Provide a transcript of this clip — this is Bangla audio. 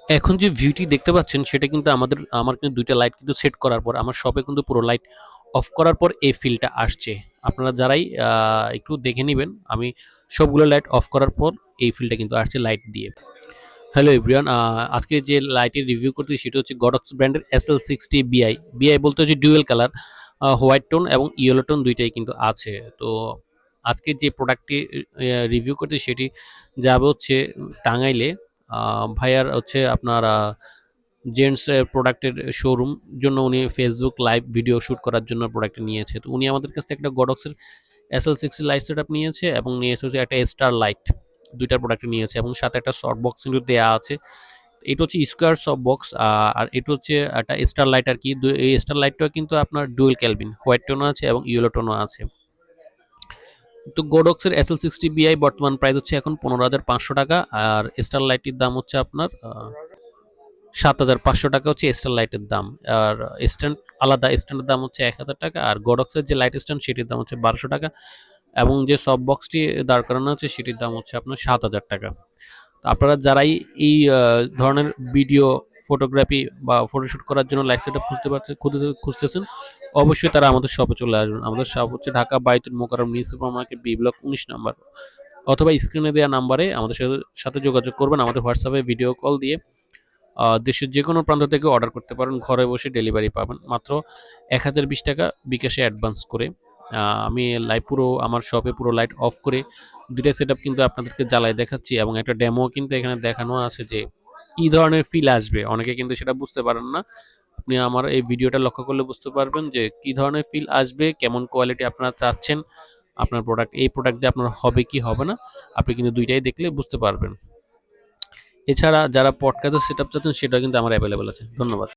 এখন যে ভিউটি দেখতে পাচ্ছেন সেটা কিন্তু আমার কিন্তু ২ টা লাইট কিন্তু সেট করার পর আমার শপে কিন্তু পুরো লাইট অফ করার পর এই ফিলটা আসছে। আপনারা যারাই একটু দেখে নিবেন, আমি সবগুলো লাইট অফ করার পর এই ফিলটা কিন্তু আসছে লাইট দিয়ে। হ্যালো এভরিওয়ান, আজকে যে লাইটের রিভিউ করতেছি সেটা হচ্ছে গডক্স ব্র্যান্ডের SL60 BI। BI বলতে হচ্ছে ডুয়েল কালার, হোয়াইট টোন এবং ইয়েলো টোন ২ টাই কিন্তু আছে। তো আজকে যে প্রোডাক্টটি রিভিউ করতেছি সেটি যাবে হচ্ছে টাঙ্গাইলে। ভাইয়ার হচ্ছে আপনার জেন্টস প্রোডাক্টের শোরুম জন্য উনি ফেসবুক লাইভ ভিডিও শ্যুট করার জন্য প্রোডাক্টটা নিয়েছে। তো উনি আমাদের কাছ থেকে একটা গডক্সের SL60 লাইট সেটআপ নিয়েছে এবং নিয়েছে হচ্ছে একটা স্টার লাইট। ২ টা প্রোডাক্ট নিয়েছে এবং সাথে একটা সফট বক্স কিন্তু দেয়া আছে। এটা হচ্ছে স্কোয়ার সফট বক্স, আর এটা হচ্ছে একটা স্টার লাইট আরকি। এই স্টার লাইটটাও কিন্তু আপনার ডুয়াল কেলভিন, হোয়াইট টোনও আছে এবং ইয়েলো টোনও আছে। তো গোডক্সের SL60 BI বর্তমান প্রাইস হচ্ছে এখন ৳১৫,৫০০, আর স্টার লাইটটির দাম হচ্ছে আপনার ৳৭,৫০০ হচ্ছে স্টার লাইটের দাম। আর স্ট্যান্ড আলাদা, স্ট্যান্ডের দাম হচ্ছে ৳১,০০০, আর গডক্সের যে লাইট স্ট্যান্ড সেটির দাম হচ্ছে ৳১২০০ এবং যে সফট বক্সটি দাঁড় করানো আছে সেটির দাম হচ্ছে আপনার ৳৭,০০০। তো আপনারা যারাই এই ধরনের ভিডিও, ফটোগ্রাফি বা ফটোশুট করার জন্য লাইট সেটআপ খুঁজতেছেন, অবশ্যই তারা আমাদের শপে চলে আসবেন। আমাদের শপ হচ্ছে Dhaka Baitul Mukarram new super market, B block ১৯ number, অথবা স্ক্রিনে দেওয়া নাম্বারে আমাদের সাথে যোগাযোগ করবেন। আমাদের হোয়াটসঅ্যাপে ভিডিও কল দিয়ে দেশের যেকোনো প্রান্ত থেকে অর্ডার করতে পারেন। ঘরে বসে ডেলিভারি পাবেন মাত্র ৳১,০২০ বিকাশে অ্যাডভান্স করে। আমি পুরো আমার শপে পুরো লাইট অফ করে ২ টা সেটআপ কিন্তু আপনাদেরকে জ্বালায় দেখাচ্ছি এবং একটা ডেমো কিন্তু এখানে দেখানো আছে যে কি ধরনের ফিল আসবে। অনেকে কিন্তু সেটা বুঝতে পারেন না। আপনি আমার এই ভিডিওটা লক্ষ্য করলে বুঝতে পারবেন যে কি ধরনের ফিল আসবে, কেমন কোয়ালিটি আপনারা চাচ্ছেন। আপনার এই প্রোডাক্ট দিয়ে আপনার হবে কি হবে না, আপনি কিন্তু ২ টাই দেখলে বুঝতে পারবেন। এছাড়া যারা পডকাস্টের সেটআপ চাচ্ছেন সেটাও কিন্তু আমার অ্যাভেলেবল আছে। ধন্যবাদ।